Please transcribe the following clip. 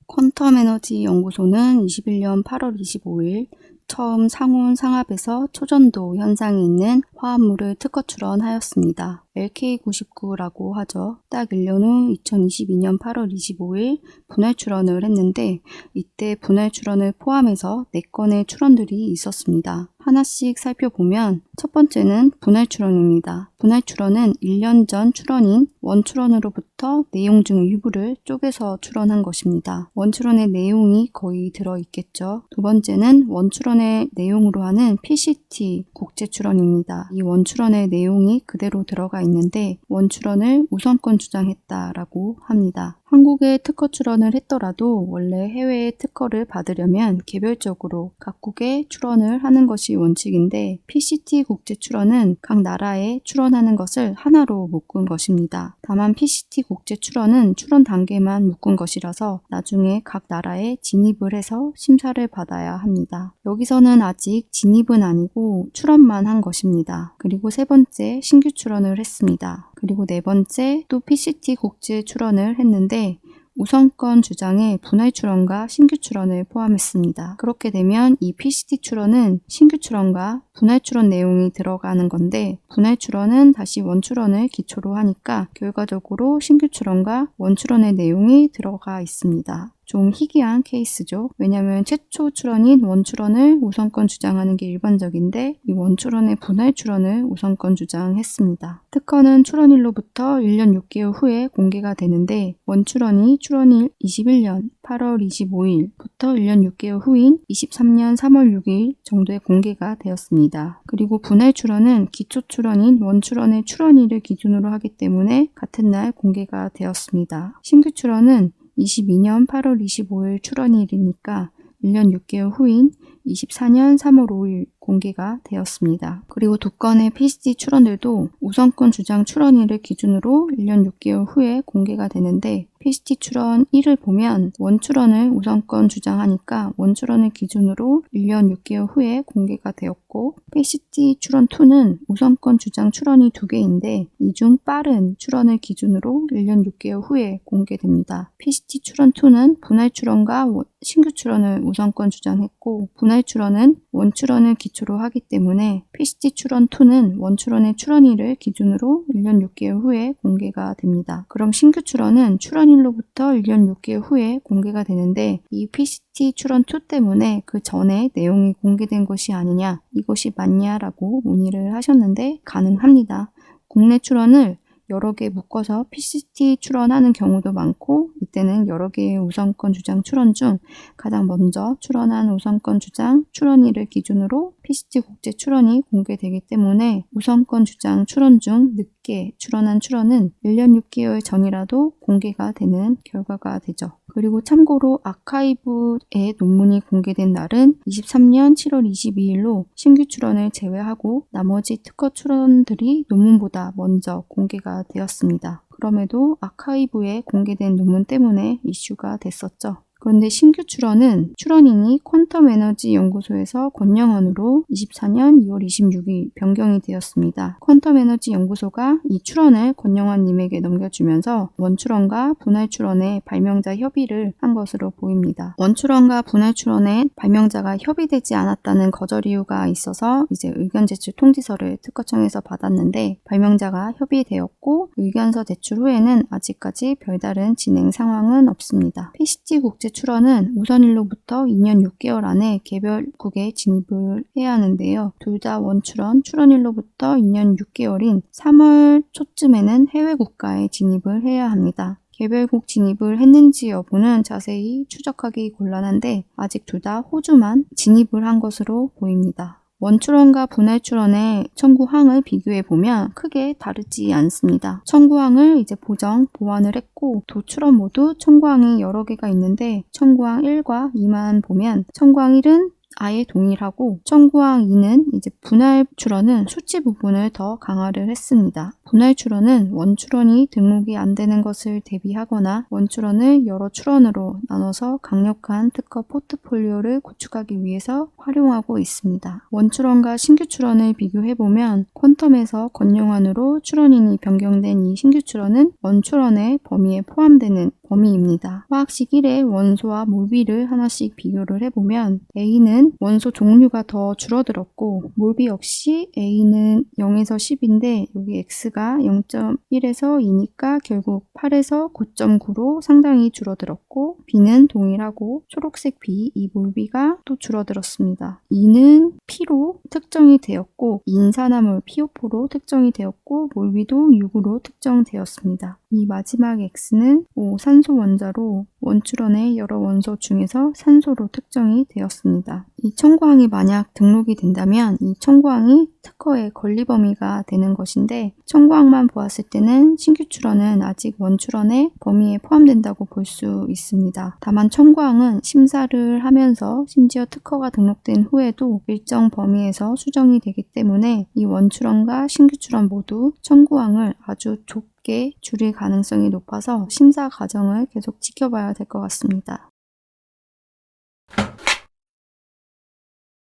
퀀텀 에너지 연구소는 21년 8월 25일 처음 상온 상압에서 초전도 현상이 있는 화합물을 특허 출원하였습니다. LK99라고 하죠. 딱 1년 후 2022년 8월 25일 분할 출원을 했는데 이때 분할 출원을 포함해서 4건의 출원들이 있었습니다. 하나씩 살펴보면 첫 번째는 분할 출원입니다. 분할 출원은 1년 전 출원인 원 출원으로부터 내용 중 일부를 쪼개서 출원한 것입니다. 원 출원의 내용이 거의 들어있겠죠. 두 번째는 원 출원의 내용으로 하는 PCT 국제 출원입니다. 이 원 출원의 내용이 그대로 들어가 있는데 원 출원을 우선권 주장했다라고 합니다. 한국에 특허 출원을 했더라도 원래 해외에 특허를 받으려면 개별적으로 각국에 출원을 하는 것이 원칙인데 PCT 국제 출원은 각 나라에 출원하는 것을 하나로 묶은 것입니다. 다만 PCT 국제 출원은 출원 단계만 묶은 것이라서 나중에 각 나라에 진입을 해서 심사를 받아야 합니다. 여기서는 아직 진입은 아니고 출원만 한 것입니다. 그리고 세 번째 신규 출원을 했습니다. 그리고 네 번째 또 PCT 국제 출원을 했는데 우선권 주장에 분할 출원과 신규 출원을 포함했습니다. 그렇게 되면 이 PCT 출원은 신규 출원과 분할 출원 내용이 들어가는 건데 분할 출원은 다시 원 출원을 기초로 하니까 결과적으로 신규 출원과 원 출원의 내용이 들어가 있습니다. 좀 희귀한 케이스죠. 왜냐하면 최초 출원인 원 출원을 우선권 주장하는 게 일반적인데 이 원 출원의 분할 출원을 우선권 주장했습니다. 특허는 출원일로부터 1년 6개월 후에 공개가 되는데 원 출원이 출원일 21년 8월 25일부터 1년 6개월 후인 23년 3월 6일 정도에 공개가 되었습니다. 그리고 분할 출원은 기초 출원인 원 출원의 출원일을 기준으로 하기 때문에 같은 날 공개가 되었습니다. 신규 출원은 22년 8월 25일 출원일이니까 1년 6개월 후인 24년 3월 5일 공개가 되었습니다. 그리고 두 건의 PCT 출원들도 우선권 주장 출원일을 기준으로 1년 6개월 후에 공개가 되는데 PCT 출원 1을 보면 원 출원을 우선권 주장하니까 원 출원을 기준으로 1년 6개월 후에 공개가 되었고 PCT 출원 2는 우선권 주장 출원이 2개인데 이 중 빠른 출원을 기준으로 1년 6개월 후에 공개됩니다. PCT 출원 2는 분할 출원과 신규 출원을 우선권 주장했고 분할 출원은 원 출원을 기초로 하기 때문에 PCT 출원 2는 원 출원의 출원일을 기준으로 1년 6개월 후에 공개가 됩니다. 그럼 신규 출원은 출원일로부터 1년 6개월 후에 공개가 되는데 이 PCT 출원 2 때문에 그 전에 내용이 공개된 것이 아니냐, 이것이 맞냐라고 문의를 하셨는데 가능합니다. 국내 출원을 여러 개 묶어서 PCT 출원하는 경우도 많고 이때는 여러 개의 우선권 주장 출원 중 가장 먼저 출원한 우선권 주장 출원일을 기준으로 PCT 국제 출원이 공개되기 때문에 우선권 주장 출원 중 늦게 출원한 출원은 1년 6개월 전이라도 공개가 되는 결과가 되죠. 그리고 참고로 아카이브의 논문이 공개된 날은 23년 7월 22일로 신규 출원을 제외하고 나머지 특허 출원들이 논문보다 먼저 공개가 되었습니다. 그럼에도 아카이브에 공개된 논문 때문에 이슈가 됐었죠. 그런데 신규 출원은 출원인이 퀀텀 에너지 연구소에서 권영원으로 24년 2월 26일 변경이 되었습니다. 퀀텀 에너지 연구소가 이 출원을 권영원님에게 넘겨주면서 원출원과 분할 출원의 발명자 협의를 한 것으로 보입니다. 원출원과 분할 출원의 발명자가 협의되지 않았다는 거절 이유가 있어서 이제 의견 제출 통지서를 특허청에서 받았는데 발명자가 협의되었고 의견서 제출 후에는 아직까지 별다른 진행 상황은 없습니다. PCT 국제 출원은 우선일로부터 2년 6개월 안에 개별국에 진입을 해야 하는데요. 둘 다 원출원, 출원일로부터 2년 6개월인 3월 초쯤에는 해외 국가에 진입을 해야 합니다. 개별국 진입을 했는지 여부는 자세히 추적하기 곤란한데 아직 둘 다 호주만 진입을 한 것으로 보입니다. 원출원과 분할 출원의 청구항을 비교해보면 크게 다르지 않습니다. 청구항을 이제 보정, 보완을 했고 도출원 모두 청구항이 여러 개가 있는데 청구항 1과 2만 보면 청구항 1은 아예 동일하고 청구항 2는 이제 분할 출원은 수치 부분을 더 강화를 했습니다. 분할 출원은 원출원이 등록이 안 되는 것을 대비하거나 원출원을 여러 출원으로 나눠서 강력한 특허 포트폴리오를 구축하기 위해서 활용하고 있습니다. 원출원과 신규 출원을 비교해보면 퀀텀에서 건용환으로 출원인이 변경된 이 신규 출원은 원출원의 범위에 포함되는 범위입니다. 화학식 1의 원소와 몰비를 하나씩 비교를 해보면 A는 원소 종류가 더 줄어들었고 몰비 역시 A는 0에서 10인데 여기 X가 0.1에서 2니까 결국 8에서 9.9로 상당히 줄어들었고 B는 동일하고 초록색 B, 이 몰비가 또 줄어들었습니다. E는 P로 특정이 되었고 인산화물 PO4로 특정이 되었고 몰비도 6으로 특정되었습니다. 이 마지막 X는 산소 원자로 원출원의 여러 원소 중에서 산소로 특정이 되었습니다. 이 청구항이 만약 등록이 된다면 이 청구항이 특허의 권리 범위가 되는 것인데 청구항만 보았을 때는 신규 출원은 아직 원출원의 범위에 포함된다고 볼 수 있습니다. 다만 청구항은 심사를 하면서 심지어 특허가 등록된 후에도 일정 범위에서 수정이 되기 때문에 이 원출원과 신규 출원 모두 청구항을 아주 좁게 줄일 가능성이 높아서 심사 과정을 계속 지켜봐야 될 것 같습니다.